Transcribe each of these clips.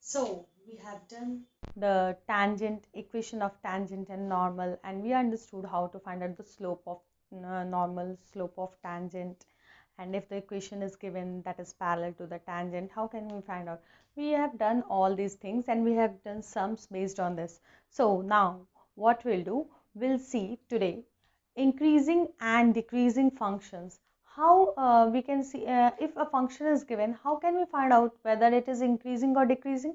So we have done the tangent equation of tangent and normal, and we understood how to find out the slope of normal, slope of tangent, and if the equation is given that is parallel to the tangent, how can we find out? We have done all these things and we have done sums based on this. So now what we'll do, we'll see today increasing and decreasing functions. How we can see if a function is given, how can we find out whether it is increasing or decreasing?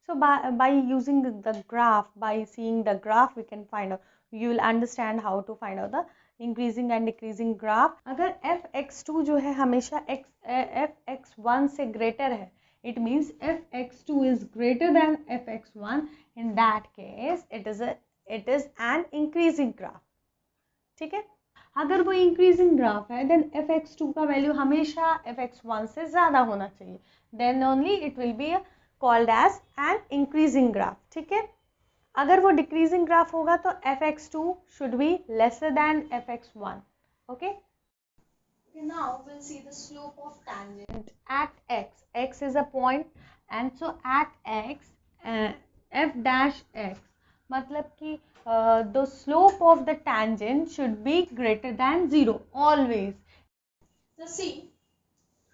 So by using the graph, by seeing the graph, we can find out. You will understand how to find out the increasing and decreasing graph. अगर f(x2) जो है हमेशा f(x1) से greater है, it means f(x2) is greater than f(x1). In that case, it is an increasing graph. ठीक है, अगर वो इंक्रीजिंग ग्राफ है देन f(x2) का वैल्यू हमेशा f(x1) से ज़्यादा होना चाहिए, then only it will be called as an increasing graph. ठीक है, अगर वो डिक्रीजिंग ग्राफ होगा तो f(x2) should be lesser than f(x1). Okay, now we'll see the slope of tangent at x. X is a point, and so at x f dash x, मतलब कि the slope of the tangent should be greater than 0 always. So see,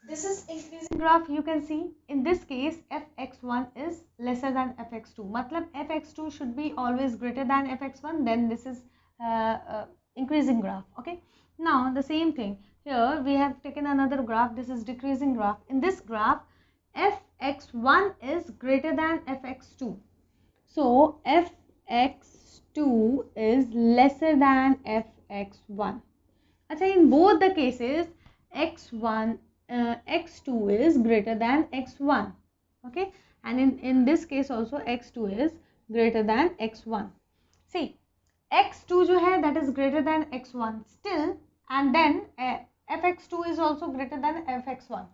this is increasing graph. You can see in this case fx1 is lesser than fx2, मतलब fx2 should be always greater than fx1, then this is increasing graph. Okay, now the same thing here, we have taken another graph. This is decreasing graph. In this graph fx1 is greater than fx2, so fx2 is lesser than fx1. अच्छा, in both the cases x2 is greater than x1. Okay, and in this case also x2 is greater than x1. See, x2 जो है that is greater than x1 still, and then fx2 is also greater than fx1.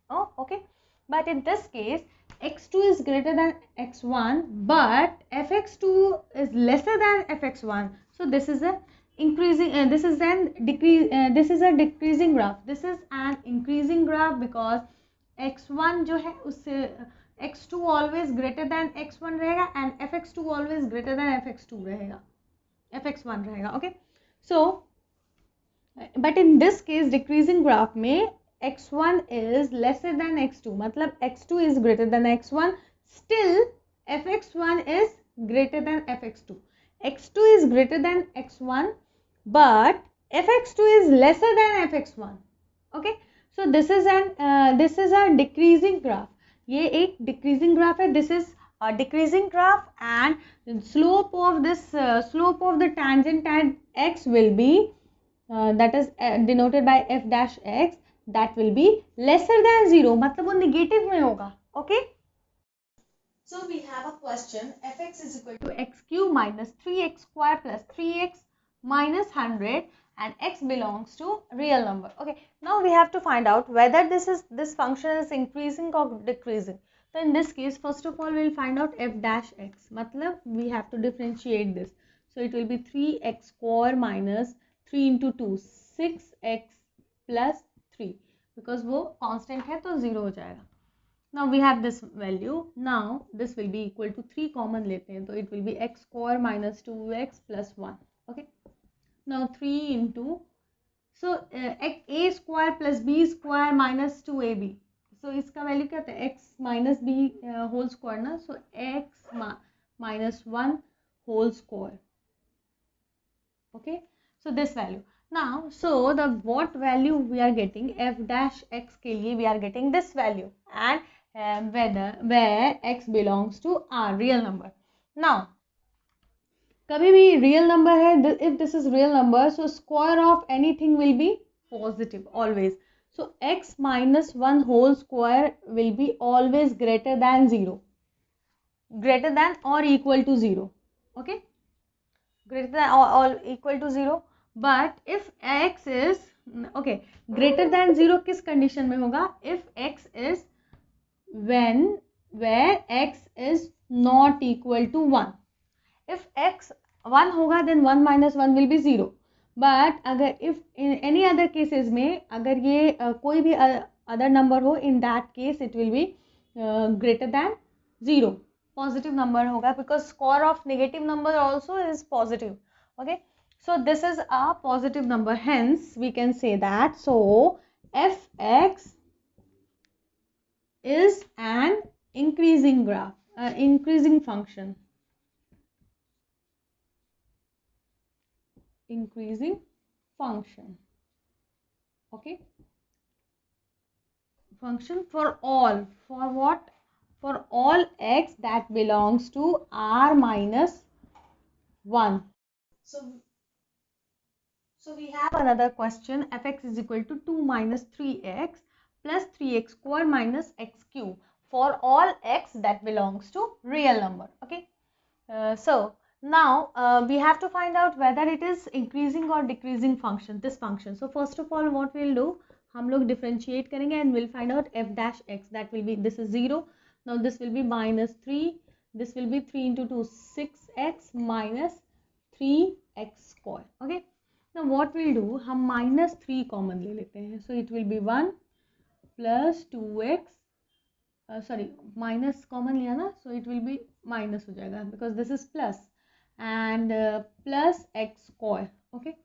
Oh, okay, but in this case x2 is greater than x1 but fx2 is lesser than fx1, so this is a increasing this is an decrease this is a decreasing graph. This is an increasing graph because x1 जो है उससे x2 always greater than x1 रहेगा and fx2 always greater than fx2 रहेगा, fx1 रहेगा. Okay, so but in this case decreasing graph में x1 is lesser than x2, मतलब x2 is greater than x1, still fx1 is greater than fx2. x2 is greater than x1 but fx2 is lesser than fx1. Okay, so this is a decreasing graph. ये एक decreasing graph है. This is a decreasing graph and slope of the tangent at x will be that is denoted by f dash x, that will be lesser than 0, मतलब वो negative में होगा. Okay, so we have a question, fx is equal to x cube minus 3x square plus 3x minus 100 and x belongs to real number. Okay, now we have to find out whether this function is increasing or decreasing. So in this case, first of all we'll find out f dash x, मतलब we have to differentiate this. So it will be 3x square minus 3 into 2 6x plus 3, because वो constant है तो 0 हो जाएगा. Now we have this value. Now this will be equal to 3 common लेते हैं तो it will be x square minus 2x plus 1. Okay, now 3 into, so a square plus b square minus 2ab, so इसका value क्या होता है, x minus b whole square ना, so x minus 1 whole square. Okay, so this value. Now so the what value we are getting, f dash x के लिए we are getting this value, and where x belongs to r real number. Now कभी भी real number है, if this is real number, so square of anything will be positive always. So x minus 1 whole square will be always greater than 0, greater than or equal to 0. Okay, greater than or equal to 0. But if x is okay greater than 0 किस condition में होगा, if x is where x is not equal to 1. if x 1 होगा then 1 minus 1 will be 0. but अगर if in any other cases में अगर ये कोई भी other number हो, in that case it will be greater than 0 positive number होगा because square of negative number also is positive. Okay, so this is a positive number, hence we can say that so fx is an increasing graph, increasing function, increasing function. Okay, function for all, for what, for all x that belongs to r minus 1. So we have another question, fx is equal to 2 minus 3x plus 3x square minus x cube for all x that belongs to real number. Okay, so now we have to find out whether it is increasing or decreasing function, this function. So first of all what we'll do, हम लोग differentiate करेंगे and we'll find out f dash x, that will be, this is 0, now this will be minus 3, this will be 3 into 2 6x minus 3x square. Okay, now what we'll do, हम minus 3 common ले लेते हैं, so it will be 1 plus 2x, sorry minus common लिया ना, so it will be minus हो जाएगा because this is plus, and plus x square. Okay,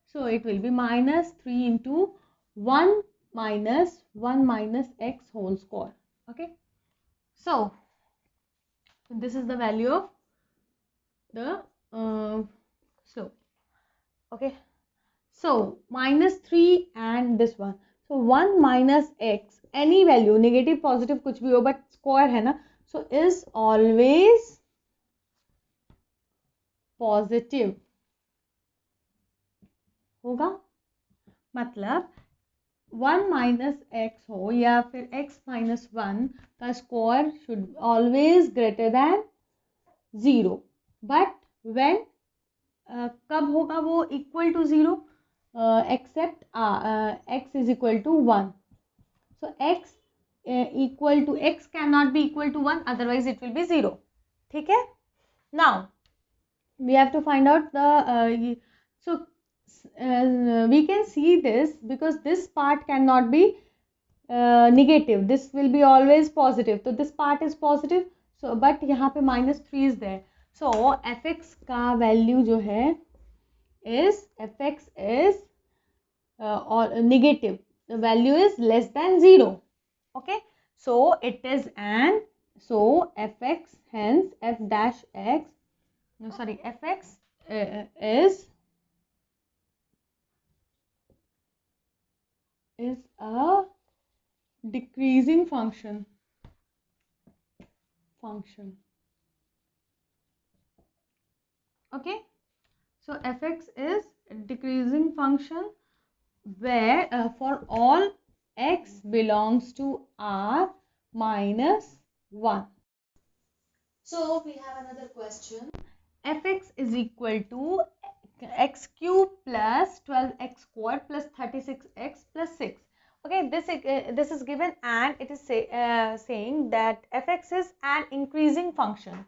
so it will be minus 3 into 1 minus x whole square. Okay, so this is the value of the slope. Okay, so minus 3 and this one, so 1 minus x, any value negative positive कुछ भी हो but square है ना, so is always positive होगा. मतलब 1 minus x हो या फिर x minus 1 का square should always greater than 0, but when कब होगा वो equal to 0, except x is equal to 1. So x equal to x cannot be equal to 1, otherwise it will be 0. ठीक है, now we have to find out the so we can see this because this part cannot be negative, this will be always positive, so this part is positive, so but यहाँ पे minus 3 is there, so fx का value जो है is, fx is or negative, the value is less than 0. Okay, so it is an, so fx, hence f dash x, no sorry, fx is a decreasing function. Okay, so fx is a decreasing function where for all x belongs to r minus 1. So we have another question, fx is equal to x cube plus 12x square plus 36x plus 6. Okay, this is given and it is saying that fx is an increasing function.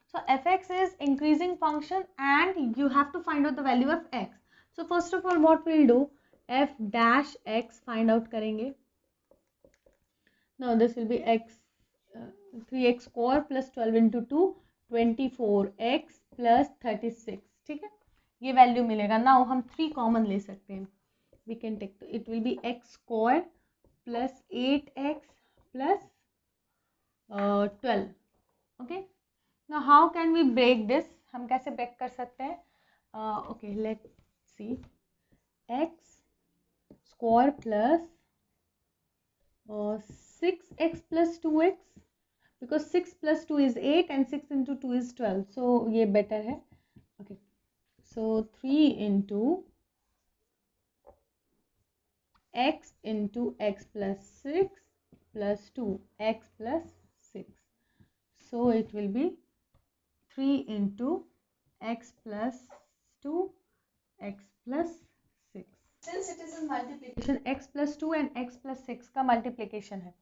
So fx is increasing function and you have to find out the value of x. So first of all what we'll do, f dash x find out करेंगे. Now this will be x 3x square plus 12 into 2 24x plus 36. ठीक है, ये value मिलेगा. Now हम 3 common ले सकते हैं, we can take, it will be x square plus 8x plus 12. Okay, now how can we break this, हम कैसे break कर सकते हैं? Okay, let's see, x square plus 6x plus 2x, because 6 plus 2 is 8 and 6 into 2 is 12, so ये better है. Okay, so 3 into x into x plus 6 plus 2 x plus 6, so it will be 3 into x plus 2 x plus 6. Since it is a multiplication, x plus 2 and x plus 6 का multiplication है,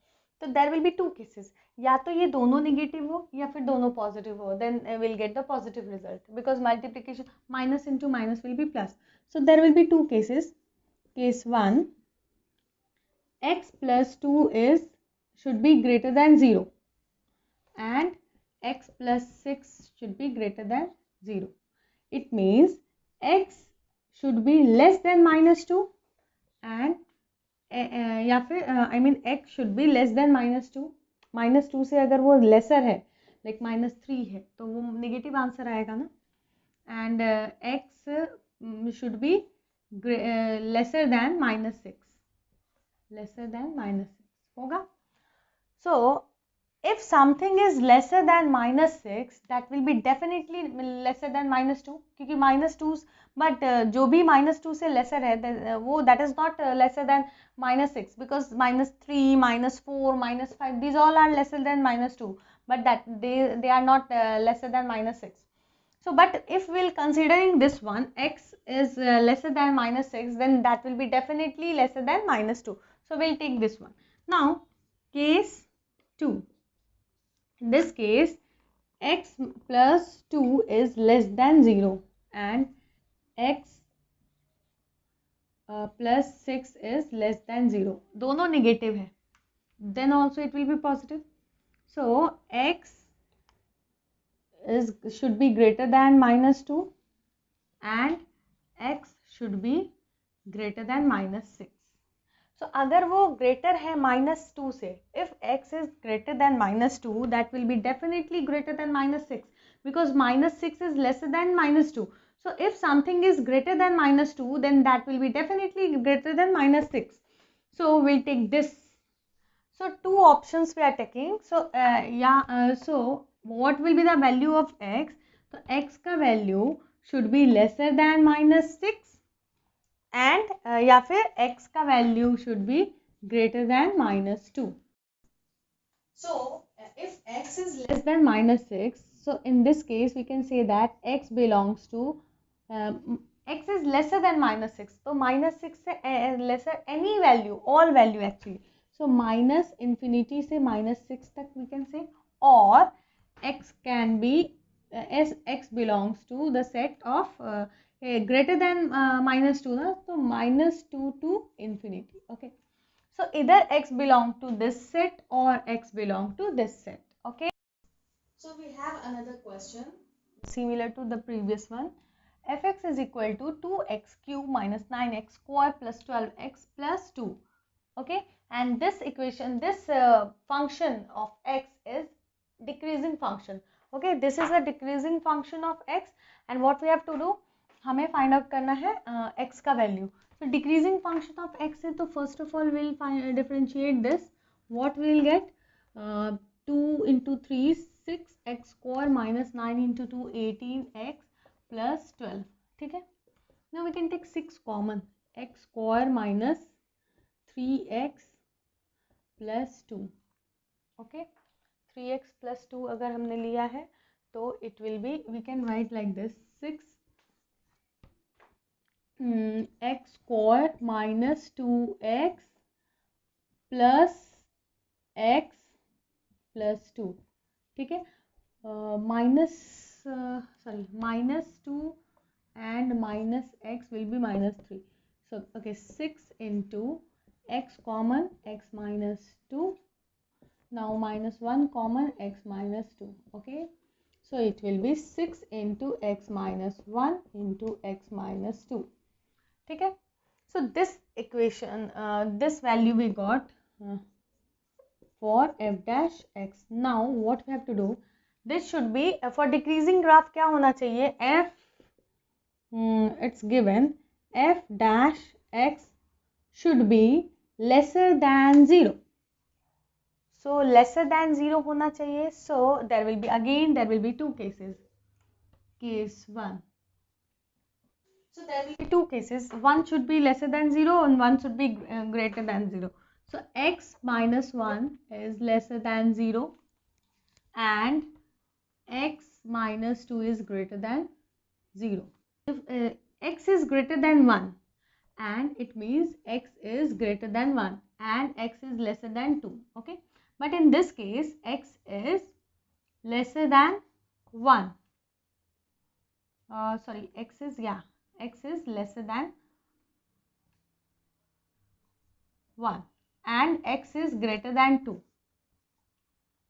तो there will be two cases, या तो ये दोनों negative हो या फिर दोनों positive हो, then we'll get the positive result because multiplication minus into minus will be plus. So there will be two cases. Case 1, x plus 2 is should be greater than 0 and x plus 6 should be greater than 0. It means x should be less than minus 2 and या फिर I mean x should be less than minus 2. minus 2 से अगर वो lesser है like minus 3 है तो वो negative answer आएगा ना. And x should be lesser than minus 6. lesser than minus 6 होगा. So if something is lesser than minus 6 that will be definitely lesser than minus 2 क्योंकि minus 2 but जो भी minus 2 से lesser है वो that is not lesser than minus 6 because minus 3, minus 4, minus 5 these all are lesser than minus 2 but that they are not lesser than minus 6. So but if we'll considering this one x is lesser than minus 6 then that will be definitely lesser than minus 2. So we'll take this one. Now case 2. In this case, x plus 2 is less than 0 and x plus 6 is less than 0. दोनों negative है. Then also it will be positive. So, x should be greater than minus 2 and x should be greater than minus 6. So अगर वो greater है minus 2 से, if x is greater than minus 2 that will be definitely greater than minus 6 because minus 6 is lesser than minus 2. So if something is greater than minus 2 then that will be definitely greater than minus 6. So we'll take this. So two options we are taking. So so what will be the value of x? So x का value should be lesser than minus 6 and या फिर x का value should be greater than minus 2. So if x is less than minus 6, so in this case we can say that x belongs to x is lesser than minus 6. So minus 6 से lesser any value, all value actually. So minus infinity से minus 6 तक we can say, or x can be as x belongs to the set of greater than minus 2 na? So minus 2 to infinity. Okay, so either x belong to this set or x belong to this set. Okay, so we have another question similar to the previous one. Fx is equal to 2x cube minus 9x square plus 12x plus 2. Okay, and this equation, this function of x is decreasing function. Okay, this is a decreasing function of x and what we have to do, हमें find out करना है x का value. तो decreasing function of x है तो first of all will differentiate this. What will get 2 into 3 6x square minus 9 into 2 18x plus 12. ठीक है. Now we can take 6 common. x square minus 3x plus 2. Okay, 3x plus 2 अगर हमने लिया है तो it will be, we can write like this, 6 x square minus 2x plus x plus 2. ठीक है. minus 2 and minus x will be minus 3. So okay, 6 into x common, x minus 2. Now minus 1 common, x minus 2. Okay, so it will be 6 into x minus 1 into x minus 2. ठीक है. So this equation, this value we got for f dash x. Now what we have to do, this should be for decreasing graph क्या होना चाहिए, f it's given f dash x should be lesser than 0. So lesser than 0 होना चाहिए. So there will be, again there will be two cases. Case 1. So there will be two cases. One should be lesser than 0 and one should be greater than 0. So x minus 1 is lesser than 0 and x minus 2 is greater than 0. If x is greater than 1 and it means x is greater than 1 and x is lesser than 2. Okay, but in this case x is lesser than 1. Sorry, x is lesser than 1 and x is greater than 2.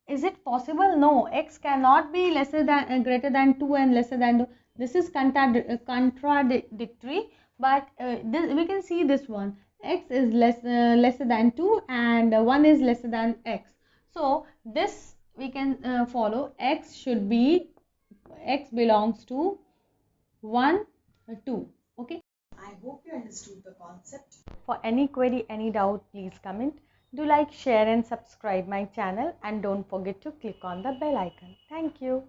Is it possible? No, x cannot be lesser than greater than 2 and lesser than 2. This is contradictory, but we can see this one. X is lesser than 2 and 1 is lesser than x. So this we can follow. X belongs to 1, 2. Okay. I hope you understood the concept. For any query, any doubt, please comment. Do like, share and subscribe my channel, and don't forget to click on the bell icon. Thank you.